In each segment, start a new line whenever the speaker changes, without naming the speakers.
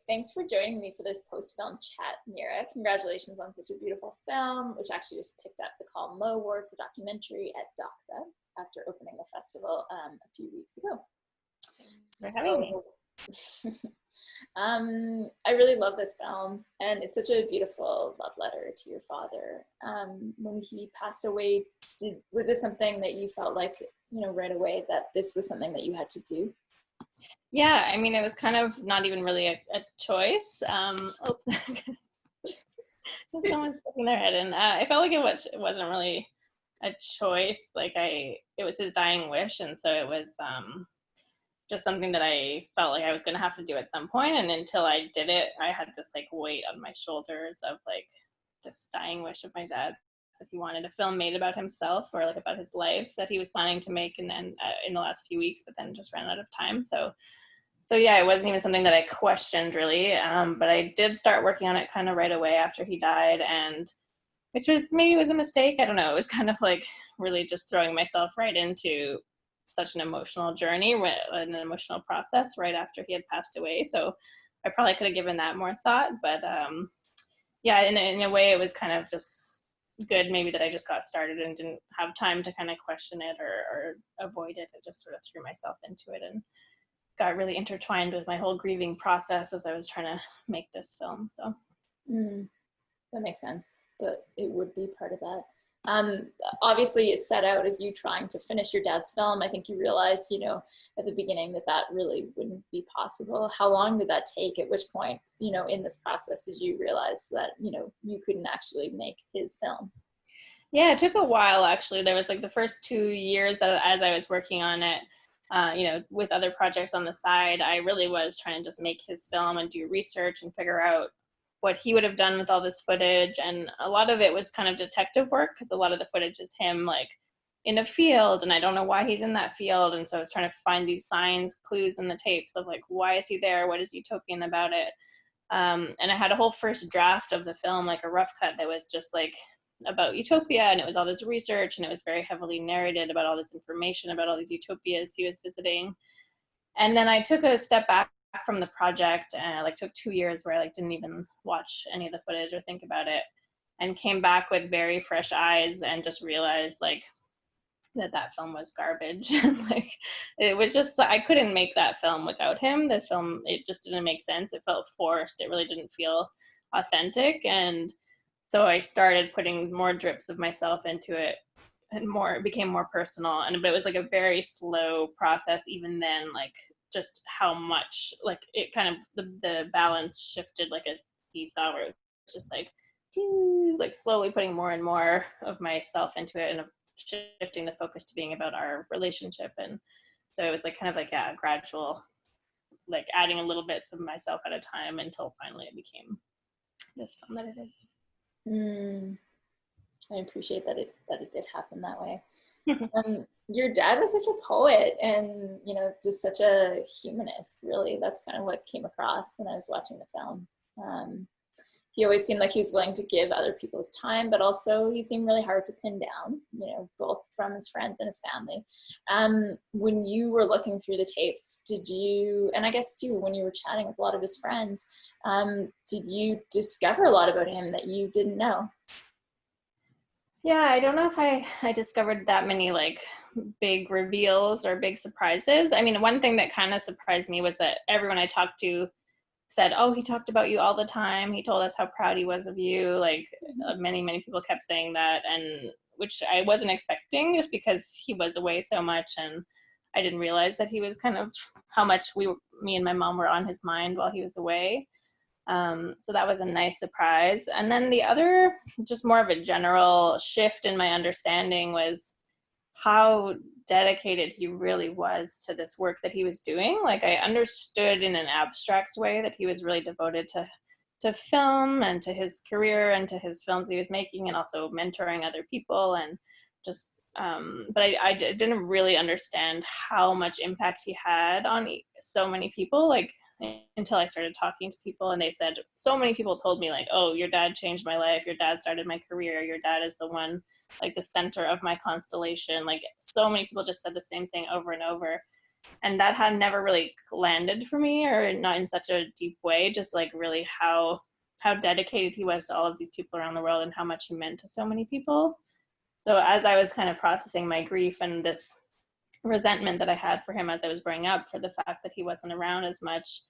thanks for joining me for this post-film chat, Mira. Congratulations on such a beautiful film, which actually just picked up the Colmo Award for documentary at DOXA after opening the festival a few weeks ago.
For having me.
I really love this film, and it's such a beautiful love letter to your father. When he passed away, was this something that you felt like, right away that this was something that you had to do?
Yeah, I mean, it was kind of not even really a choice. Someone's sticking their head in. I felt like it wasn't really a choice. Like it was his dying wish, and so it was just something that I felt like I was going to have to do at some point. And until I did it, I had this like weight on my shoulders of like this dying wish of my dad that he wanted a film made about himself or like about his life that he was planning to make, and then in the last few weeks, but then just ran out of time. So yeah, it wasn't even something that I questioned really, but I did start working on it kind of right away after he died, and which maybe was a mistake. I don't know. It was kind of like really just throwing myself right into such an emotional journey, an emotional process right after he had passed away. So I probably could have given that more thought, but yeah, in a way it was kind of just good maybe that I just got started and didn't have time to kind of question it or avoid it. I just sort of threw myself into it and got really intertwined with my whole grieving process as I was trying to make this film. So
that makes sense, that it would be part of that. Obviously it set out as you trying to finish your dad's film. I think you realized, at the beginning that really wouldn't be possible. How long did that take? At which point, in this process, did you realize that, you couldn't actually make his film?
Yeah, it took a while actually. There was like the first 2 years that as I was working on it, with other projects on the side, I really was trying to just make his film and do research and figure out what he would have done with all this footage. And a lot of it was kind of detective work because a lot of the footage is him like in a field, and I don't know why he's in that field. And so I was trying to find these signs, clues in the tapes of like, why is he there? What is utopian about it? And I had a whole first draft of the film, like a rough cut that was just like about utopia, and it was all this research, and it was very heavily narrated about all this information about all these utopias he was visiting. And then I took a step back from the project and like took 2 years where I like didn't even watch any of the footage or think about it, and came back with very fresh eyes and just realized like that film was garbage. Like it was just, I couldn't make that film without him. The film, it just didn't make sense. It felt forced. It really didn't feel authentic. And so I started putting more drips of myself into it, and it became more personal. But it was like a very slow process even then, like just how much like it kind of the balance shifted like a seesaw where it was just like slowly putting more and more of myself into it and shifting the focus to being about our relationship. And so it was like kind of like a gradual, like adding a little bits of myself at a time until finally it became this film that it is.
I appreciate that it did happen that way. Your dad was such a poet and, just such a humanist, really. That's kind of what came across when I was watching the film. He always seemed like he was willing to give other people's time, but also he seemed really hard to pin down, both from his friends and his family. When you were looking through the tapes, did you, and I guess too, when you were chatting with a lot of his friends, did you discover a lot about him that you didn't know?
Yeah, I don't know if I discovered that many like big reveals or big surprises. I mean, one thing that kind of surprised me was that everyone I talked to said, oh, he talked about you all the time. He told us how proud he was of you. Like many, many people kept saying that, and which I wasn't expecting just because he was away so much, and I didn't realize that he was kind of how much me and my mom were on his mind while he was away. So that was a nice surprise. And then the other, just more of a general shift in my understanding, was how dedicated he really was to this work that he was doing. Like I understood in an abstract way that he was really devoted to film and to his career and to his films he was making, and also mentoring other people, and just but I didn't really understand how much impact he had on so many people, like until I started talking to people, and they said, so many people told me like, oh, your dad changed my life, your dad started my career, your dad is the one, like the center of my constellation. Like so many people just said the same thing over and over. And that had never really landed for me, or not in such a deep way, just like really how dedicated he was to all of these people around the world and how much he meant to so many people. So as I was kind of processing my grief and this resentment that I had for him as I was growing up for the fact that he wasn't around as much,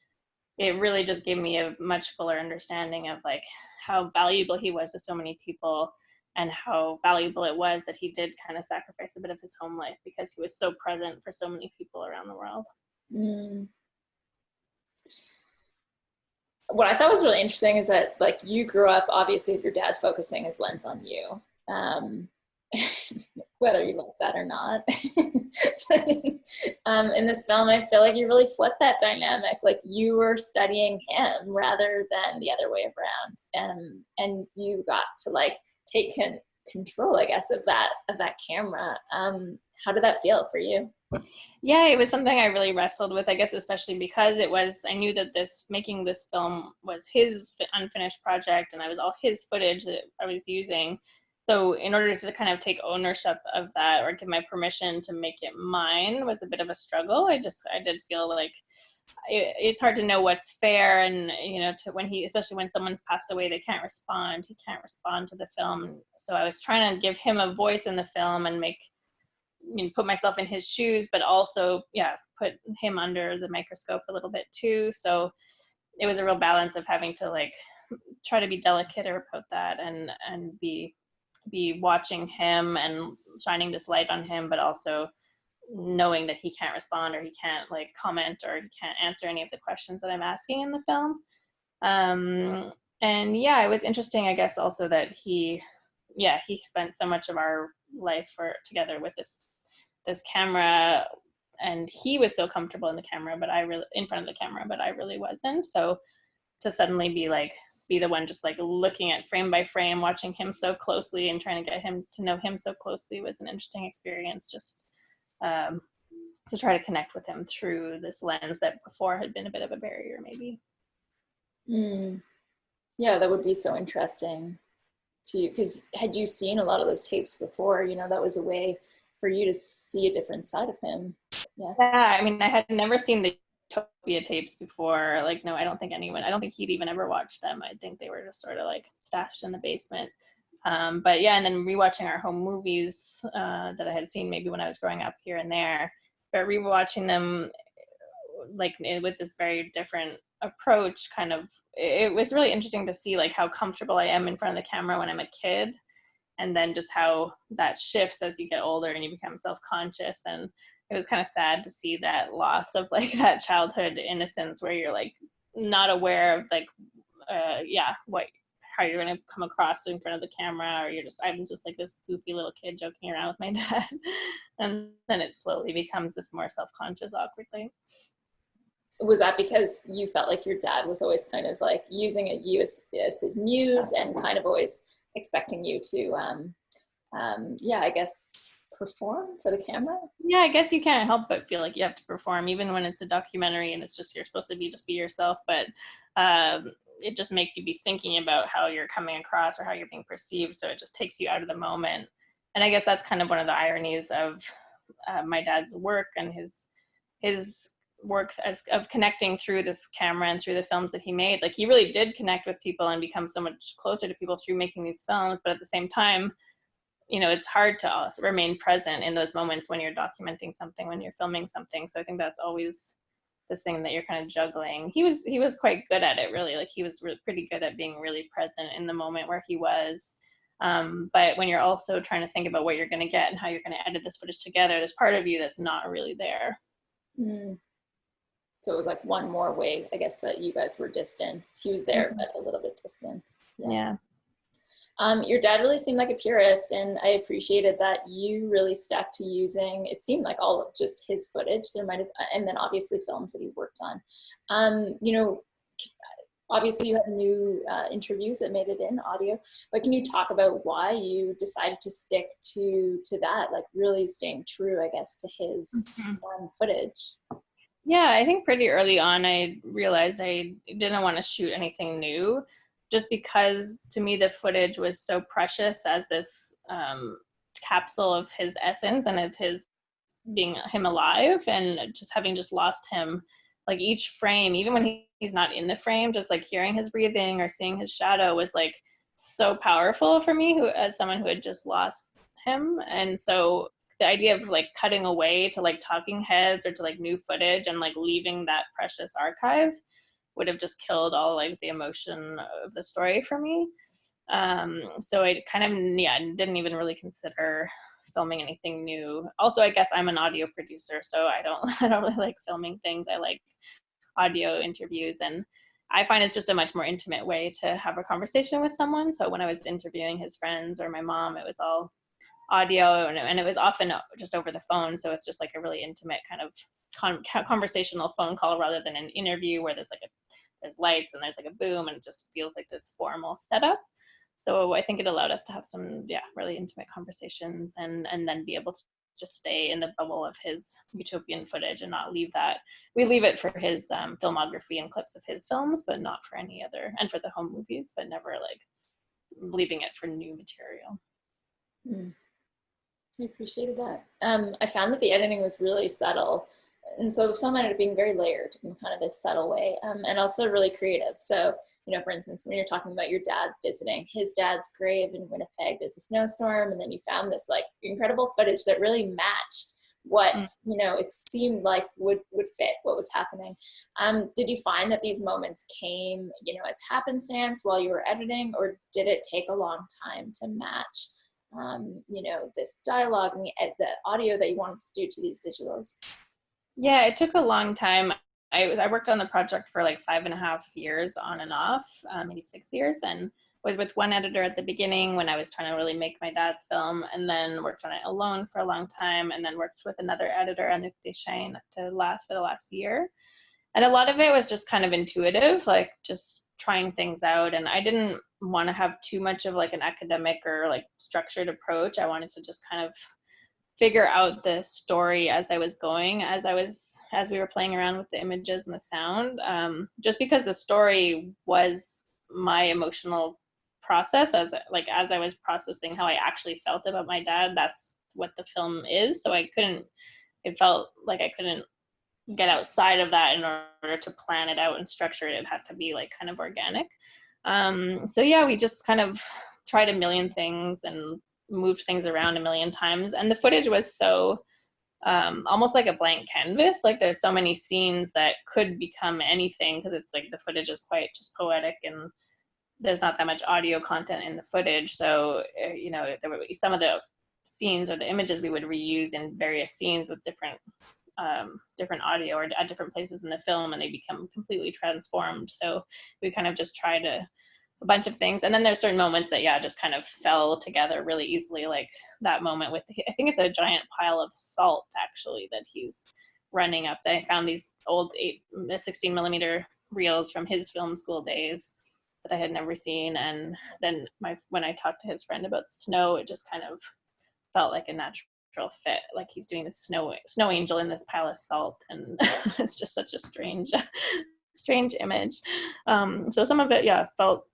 it really just gave me a much fuller understanding of like how valuable he was to so many people, and how valuable it was that he did kind of sacrifice a bit of his home life because he was so present for so many people around the world.
Mm. What I thought was really interesting is that like you grew up obviously with your dad focusing his lens on you, whether you like that or not. In this film, I feel like you really flipped that dynamic. Like you were studying him rather than the other way around, and you got to like take control, I guess, of that camera. How did that feel for you?
Yeah, it was something I really wrestled with, I guess, especially because I knew that making this film was his unfinished project, and I was all his footage that I was using. So in order to kind of take ownership of that or give my permission to make it mine was a bit of a struggle. I did feel like it's hard to know what's fair, and especially when someone's passed away, he can't respond to the film. So I was trying to give him a voice in the film and put myself in his shoes, but also put him under the microscope a little bit too. So it was a real balance of having to like try to be delicate about that and be watching him and shining this light on him, but also knowing that he can't respond, or he can't like comment, or he can't answer any of the questions that I'm asking in the film. And it was interesting, I guess, also that he spent so much of our life together with this camera, and he was so comfortable in front of the camera, but I really wasn't. So to suddenly be the one just like looking at frame by frame, watching him so closely and trying to get him to know him so closely was an interesting experience, just to try to connect with him through this lens that before had been a bit of a barrier maybe.
Yeah, that would be so interesting to you, because had you seen a lot of those tapes before, that was a way for you to see a different side of him. Yeah,
I mean, I had never seen the WINTOPIA tapes before. Like, no, I don't think he'd even ever watched them. I think they were just sort of like stashed in the basement. But yeah, and then rewatching our home movies that I had seen maybe when I was growing up here and there, but rewatching them like with this very different approach, kind of, it was really interesting to see like how comfortable I am in front of the camera when I'm a kid, and then just how that shifts as you get older and you become self-conscious. And it was kind of sad to see that loss of like that childhood innocence where you're like not aware of like how you're going to come across in front of the camera, or I'm just like this goofy little kid joking around with my dad. And then it slowly becomes this more self-conscious awkward thing.
Was that because you felt like your dad was always kind of like using you as his muse, and kind of always expecting you to I guess perform for the camera?
Yeah, I guess you can't help but feel like you have to perform, even when it's a documentary and it's just you're supposed to just be yourself. But it just makes you be thinking about how you're coming across or how you're being perceived, so it just takes you out of the moment. And I guess that's kind of one of the ironies of my dad's work and his work of connecting through this camera and through the films that he made. Like, he really did connect with people and become so much closer to people through making these films, but at the same time, it's hard to also remain present in those moments when you're documenting something, when you're filming something. So I think that's always this thing that you're kind of juggling. He was quite good at it, really. Like, he was pretty good at being really present in the moment where he was. But when you're also trying to think about what you're going to get and how you're going to edit this footage together, there's part of you that's not really there.
So it was like one more way, I guess, that you guys were distanced. He was there, but a little bit distant.
Yeah.
Your dad really seemed like a purist, and I appreciated that you really stuck to using, it seemed like all of just his footage. There might have, and then obviously films that he worked on. Obviously you have new interviews that made it in audio, but can you talk about why you decided to stick to that, like really staying true, I guess, to his footage?
Yeah, I think pretty early on I realized I didn't want to shoot anything new, just because to me the footage was so precious as this capsule of his essence and of his being him alive, and just having just lost him, like each frame, even when he's not in the frame, just like hearing his breathing or seeing his shadow was like so powerful for me, who, as someone who had just lost him. And so the idea of like cutting away to like talking heads or to like new footage and like leaving that precious archive would have just killed all like the emotion of the story for me. So I kind of, didn't even really consider filming anything new. Also, I guess I'm an audio producer, so I don't really like filming things. I like audio interviews, and I find it's just a much more intimate way to have a conversation with someone. So when I was interviewing his friends or my mom, it was all audio, and it was often just over the phone. So it's just like a really intimate kind of conversational phone call rather than an interview where there's lights and there's like a boom and it just feels like this formal setup. So I think it allowed us to have some, really intimate conversations, and then be able to just stay in the bubble of his utopian footage and not leave that. We leave it for his filmography and clips of his films, but not for any other, and for the home movies, but never like leaving it for new material.
I appreciated that. I found that the editing was really subtle. And so the film ended up being very layered in kind of this subtle way, and also really creative. So, for instance, when you're talking about your dad visiting his dad's grave in Winnipeg, there's a snowstorm, and then you found this like incredible footage that really matched what, it seemed like would fit what was happening. Did you find that these moments came, as happenstance while you were editing, or did it take a long time to match, this dialogue and the audio that you wanted to do to these visuals?
Yeah, it took a long time. I worked on the project for like 5.5 years on and off, maybe 6 years, and was with one editor at the beginning when I was trying to really make my dad's film, and then worked on it alone for a long time, and then worked with another editor, Anouk Deschain, for the last year. And a lot of it was just kind of intuitive, like just trying things out. And I didn't want to have too much of like an academic or like structured approach. I wanted to just kind of figure out the story as I was going, as we were playing around with the images and the sound, just because the story was my emotional process as I was processing how I actually felt about my dad. That's what the film is. So it felt like I couldn't get outside of that in order to plan it out and structure it. It had to be like kind of organic. So yeah, we just kind of tried a million things and moved things around a million times, and the footage was so almost like a blank canvas. Like there's so many scenes that could become anything, because it's like the footage is quite just poetic, and there's not that much audio content in the footage. So there were some of the scenes or the images we would reuse in various scenes with different audio or at different places in the film, and they become completely transformed. So we kind of just tried a bunch of things, and then there's certain moments that just kind of fell together really easily, like that moment with I think it's a giant pile of salt actually that he's running up. I found these old 16 millimeter reels from his film school days that I had never seen, and then when I talked to his friend about snow, it just kind of felt like a natural fit, like he's doing this snow angel in this pile of salt, and it's just such a strange image. So some of it felt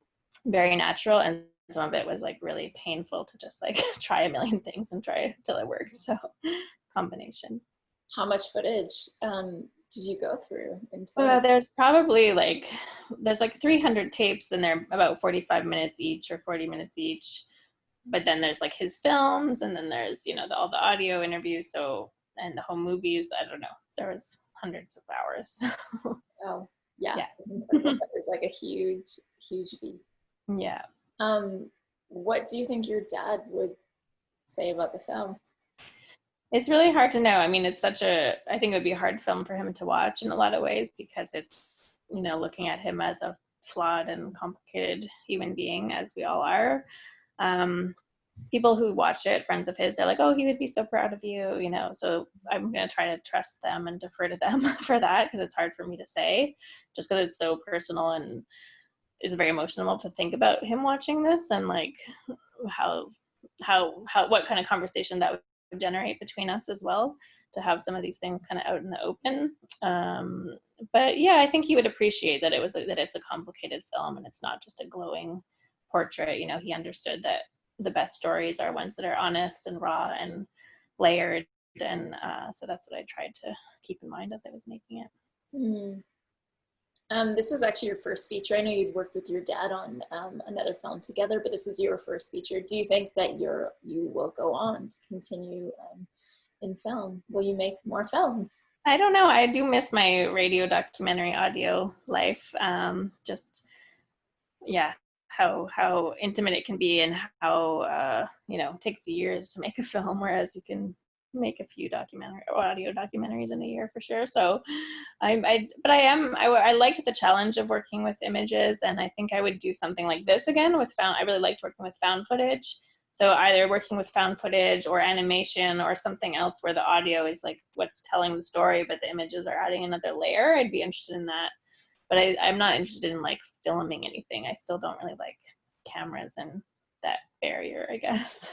very natural, and some of it was like really painful to just like try a million things and try till it worked. So combination.
How much footage did you go through in
total?
total?
There's like 300 tapes, and they're about 45 minutes each or 40 minutes each. But then there's like his films, and then there's all the audio interviews, and the home movies. I don't know, there was hundreds of hours.
Oh yeah. It's like a huge feat.
Yeah.
What do you think your dad would say about the film?
It's really hard to know. I mean, I think it would be a hard film for him to watch in a lot of ways, because it's, looking at him as a flawed and complicated human being, as we all are. People who watch it, friends of his, they're like, oh, he would be so proud of you, so I'm going to try to trust them and defer to them for that, because it's hard for me to say, just because it's so personal, and it's very emotional to think about him watching this, and like how what kind of conversation that would generate between us as well, to have some of these things kind of out in the open. But yeah, I think he would appreciate that it's a complicated film, and it's not just a glowing portrait. He understood that the best stories are ones that are honest and raw and layered, and so that's what I tried to keep in mind as I was making it.
Mm. This was actually your first feature. I know you'd worked with your dad on another film together, but this is your first feature. Do you think that you will go on to continue in film? Will you make more films?
I don't know. I do miss my radio documentary audio life. Just, yeah, how intimate it can be, and how it takes years to make a film, whereas you can make a few audio documentaries in a year for sure. So I liked the challenge of working with images, and I think I would do something like this again with found. I really liked working with found footage. So either working with found footage or animation or something else where the audio is like what's telling the story, but the images are adding another layer. I'd be interested in that. But I'm not interested in like filming anything. I still don't really like cameras and that barrier, I guess.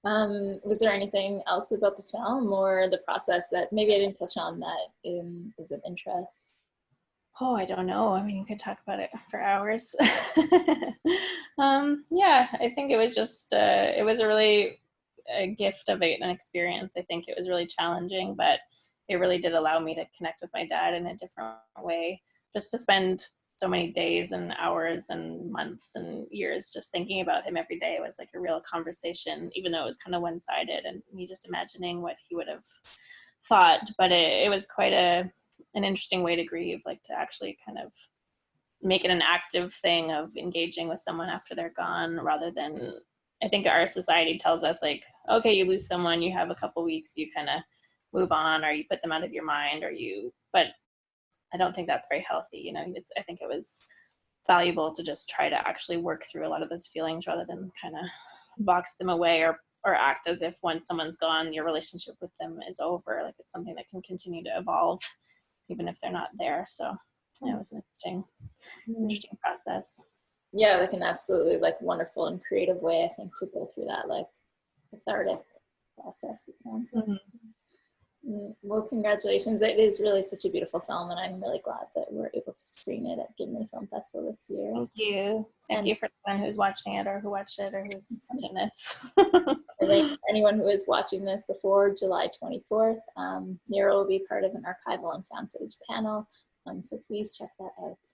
Was there anything else about the film or the process that maybe I didn't touch on that is of interest?
Oh, I don't know. I mean, you could talk about it for hours. Yeah, I think it was just, it was a gift of an experience. I think it was really challenging, but it really did allow me to connect with my dad in a different way. Just to spend so many days and hours and months and years just thinking about him every day was like a real conversation, even though it was kind of one-sided and me just imagining what he would have thought. But it was quite an interesting way to grieve, like to actually kind of make it an active thing of engaging with someone after they're gone, rather than, I think our society tells us like, okay, you lose someone, you have a couple weeks, you kind of move on, or you put them out of your mind, but I don't think that's very healthy. I think it was valuable to just try to actually work through a lot of those feelings rather than kind of box them away or act as if once someone's gone, your relationship with them is over. Like it's something that can continue to evolve even if they're not there. So it was an interesting process.
Yeah, like an absolutely like wonderful and creative way, I think, to go through that like cathartic process, it sounds like. Well, congratulations. It is really such a beautiful film, and I'm really glad that we're able to screen it at Gimli Film Festival this year.
Thank you. Thank you for anyone who's watching it or who watched it or who's watching this.
Anyone who is watching this before July 24th, Mira will be part of an archival and found footage panel, so please check that out.